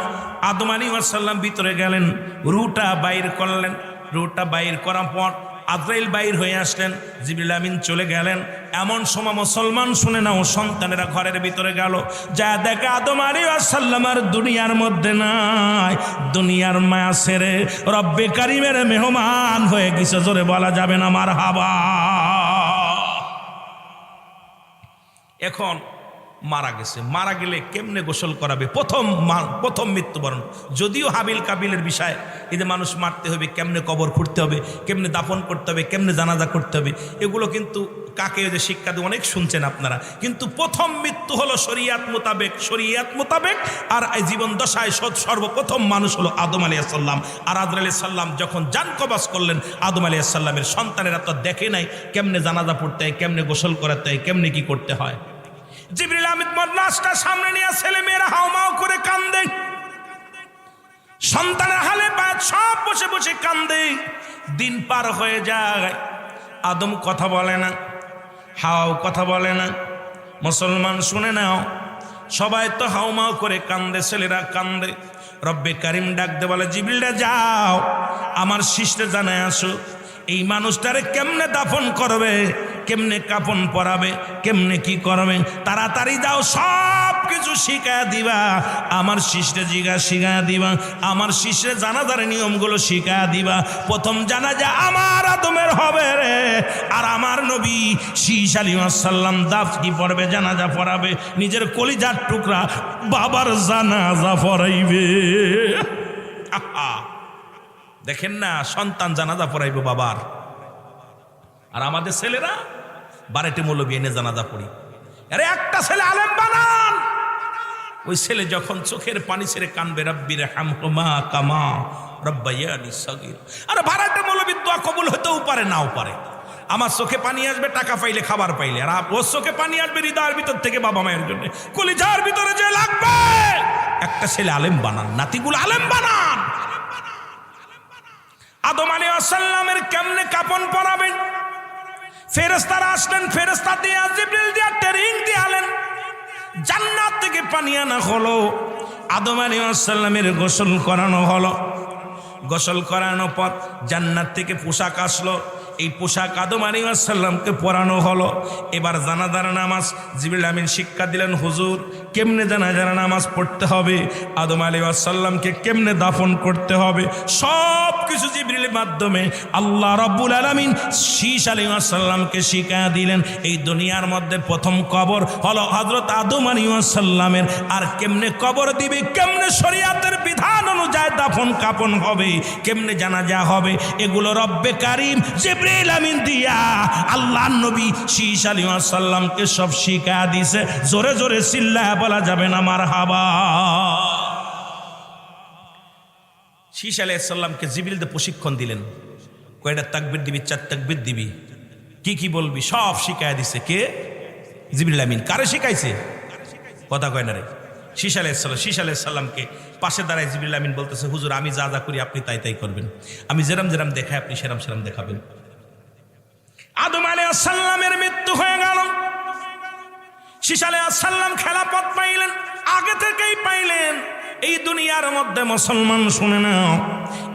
আদম আলাইহিস সালাম ভিতরে গেলেন, রুহটা বাইর করলেন। রুহটা বাইর করার পর আজরাইল বাইর হয়ে আসলেন, জিবরিল আমিন চলে গেলেন। এমন সময় মুসলমান শুনে নাও, সন্তানেরা ঘরের ভিতরে গেল, যা দেখে আদম আলাইহিস সালাম আর দুনিয়ার মধ্যে নাই। দুনিয়ার মায়া ছেড়ে রব্বে কারিমের মেহমান হয়ে গেছে, জোরে বলা যাবে না মারহাবা। এখন মারা গেছে, মারা গেলে কেমনে গোসল করাবে? প্রথম মৃত্যুবরণ। যদিও হাবিল কাবিলের বিষয়, এই যে মানুষ মারতে হবে, কেমনে কবর খুঁড়তে হবে, কেমনে দাফন করতে হবে, কেমনে জানাজা করতে হবে, এগুলো কিন্তু কাকে যে শিক্ষা দিয়ে অনেক শুনছেন আপনারা। কিন্তু প্রথম মৃত্যু হলো শরিয়াত মোতাবেক। আর এই জীবন দশায় সর্বপ্রথম মানুষ হলো আদম আলাইহিস সালাম। আর আদম আলাইহিস সালাম যখন জান কবজ করলেন, আদম আলাইহিস সালামের সন্তানেরা তো দেখে নাই কেমনে জানাজা পড়তে হয়, কেমনে গোসল করাতে হয়, কেমনে কি করতে হয়। জিবরিল আমিন লাশটা সামনে নিয়ে ছেলে মেয়েরা হাউমাউ করে কান্দে, সন্তানের হালে পায় সব বসে বসে কান্দে। দিন পার হয়ে যায়, আদম কথা বলে না, হাওয়াও কথা বলে না। মুসলমান শুনে নাও, সবাই তো হাউমাউ করে কান্দে, ছেলেরা কান্দে। রব্বে কারিম ডাকতে বলে, জিবরিলরা যাও আমার শিষ্যে জানায় আসো, এই মানুষটারে কেমনে দাফন করবে, কেমনে কাফন পরাবে, কেমনে কি করবে, তাড়াতাড়ি যাও, সব কিছু শিখা দিবা। আমার শিষ্যে শিখা দিবা, আমার শিষ্যে জানাজার নিয়মগুলো শিখা দিবা। প্রথম জানাজা আমার আদমের হবে রে, আর আমার নবী শীষ আলাইহিস সালাম দাফনি পড়বে, জানাজা পড়াবে। নিজের কলিজার টুকরা বাবার জানাজা পড়াইবে। দেখেন না, সন্তান জানাজা পড়াইবে বাবার। আর আমাদের ছেলেরা বারেটে মৌলবি এনে জানাজা পড়ি। আরে একটা ছেলে আলেম বানান, ওই ছেলে যখন চোখের পানি ছেড়ে কানবে, রব্বির হামহুমা কামা রব্বায়ানি সগীর। আরে বারেটে মৌলবির দোয়া কবুল হতেও পারে, নাও পারে। আমার চোখে পানি আসবে টাকা পাইলে, খাবার পাইলে, আর ওর চোখে পানি আসবে হৃদয়ের ভিতর থেকে বাবা মায়ের জন্য, কলিজার ভিতরে যে লাগবে। একটা ছেলে আলেম বানান, নাতিগুলো আলেম বানান। আদম আলাইহিস সালামের কেমনে কাফন পরাবেন? ফেরেশতারা আসলেন, ফেরেশতা দিয়ে জিবরিল দিয়ে ট্রেনিং দিয়ালেন। জান্নাত থেকে পানি আনা হলো, আদম আলাইহিস সালামের গোসল করানো হলো। গোসল করানোর পর জান্নাত থেকে পোশাক আসলো, এই পোশাক আদম আলাইহিস সালামকে পরানো হলো। এবার জানাজার নামাজ জিবরিল আমিন শিক্ষা দিলেন, হুজুর কেমনে জানাজার নামাজ পড়তে হবে, আদম আলাইহিস সালামকে কেমনে দাফন করতে হবে, সব কিছু জিবরিলের মাধ্যমে আল্লাহ রাব্বুল আলামিন শীষ আলাইহিস সালামকে শিক্ষা দিলেন। এই দুনিয়ার মধ্যে প্রথম কবর হলো হযরত আদম আলাইহিস সালামের। আর কেমনে কবর দিবে, কেমনে শরীয়তের বিধান অনুযায়ী দাফন কাফন হবে, কেমনে জানাজা হবে, এগুলো রব্বে কারিম জিবরিল আমিন দিয়া আল্লাহর নবী শীষ আলাইহিস সালামকে সব শিক্ষা দিয়েছে। জোরে জোরে চিল্লায়া বলা যাবে না মারহাবা। শীষ আলাইহিস সালামকে জিবরিল দিয়ে প্রশিক্ষণ দিলেন, কয়টা তাকবীর দিবি, 4 তাকবীর দিবি, কি কি বলবি, সব শিখায়া দিছে। কে? জিবরিল আমিন। কারে শিখাইছে? কথা কয় না রে। শীষ আলাইহিস সালামকে পাশে দাঁড়ায় জিবরিল আমিন বলতেছে, হুজুর আমি যা যা করি আপনি তাই তাই করবেন, আমি যেরাম যেরাম দেখাই আপনি সেরাম সেরাম দেখাবেন। আদম আলাইহিস সালামের মৃত্যু হয়ে গেল। শীষ আলাইহিস সালাম খেলাফত পাইলেন, আগে থেকেই পাইলেন। এই দুনিয়ার মধ্যে মুসলমান শুনে নাও,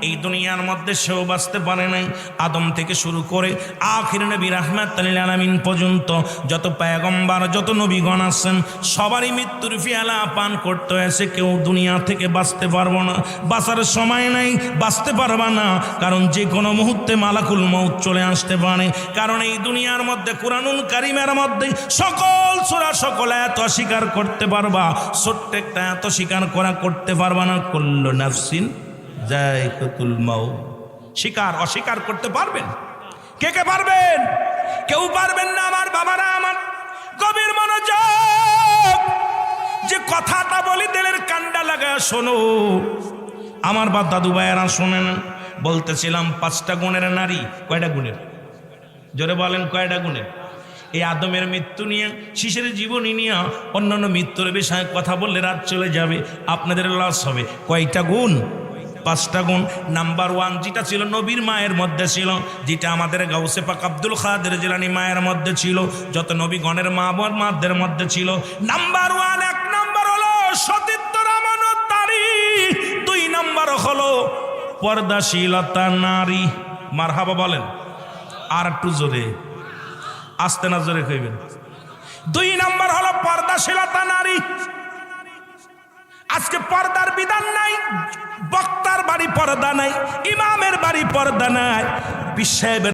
এই দুনিয়ার মধ্যে সেও বাঁচতে পারে নাই। আদম থেকে শুরু করে আখির নবী রাহমাতুল লিল আলামিন পর্যন্ত যত পয়গম্বর, যত নবীগণ আছেন, সবারই মৃত্যুর পেয়ালা পান করতে হয়েছে। কেউ দুনিয়া থেকে বাঁচতে পারবো না, বাঁচার সময় নাই, বাঁচতে পারবা না, কারণ যে কোনো মুহূর্তে মালাকুল মউত চলে আসতে পারে। কারণ এই দুনিয়ার মধ্যে কুরআনুল কারীমের মধ্যে সকল সূরা, সকল আয়াত অস্বীকার করতে পারবা, ছোট্ট একটা আয়াত স্বীকার করতে পারবা না। কুল্লু নাফসিন যায়কাতুল মাউত। স্বীকার অস্বীকার করতে পারবেন? কে কে পারবেন? কেউ পারবেন না। আমার বাবারা, আমার গভীর মনোযোগ, যে কথাটা বলি দিলের কান্ডা লাগা শোনো। আমার বাপ দাদু ভাইয়েরা শোনেন। বলতেছিলাম 5টা গুণের নারী। কয়টা গুণের? জোরে বলেন, কয়টা গুণের? এই আদমের মৃত্যু নিয়ে, শিশের জীবনী নিয়ে, অন্যান্য মৃত্যুর বিষয়ে কথা বললে রাত চলে যাবে, আপনাদের লস হবে। কয়টা গুণ? 5টা গুণ। নাম্বার 1 যেটা ছিল নবীর মায়ের মধ্যে ছিল, যেটা আমাদের গাউসে পাক আব্দুল কাদের জিলানী মায়ের মধ্যে ছিল, যত নবীগণের মা মাদের মধ্যে ছিল। নাম্বার 1, 1 নাম্বার হলো সতীত্বর আমানতদারি। 2 নাম্বার হলো পর্দাশীলতা নারী। মারহাবা বলেন। আর একটু জোরে, আস্তে না জোরে কইবেন। 2 নম্বর হলো পর্দাশীলতা নারী। আজকে পর্দার বিধান নাই, বক্তার বাড়ি পর্দা নাই, ইমামের বাড়ি পর্দা নাই, বিশ্ব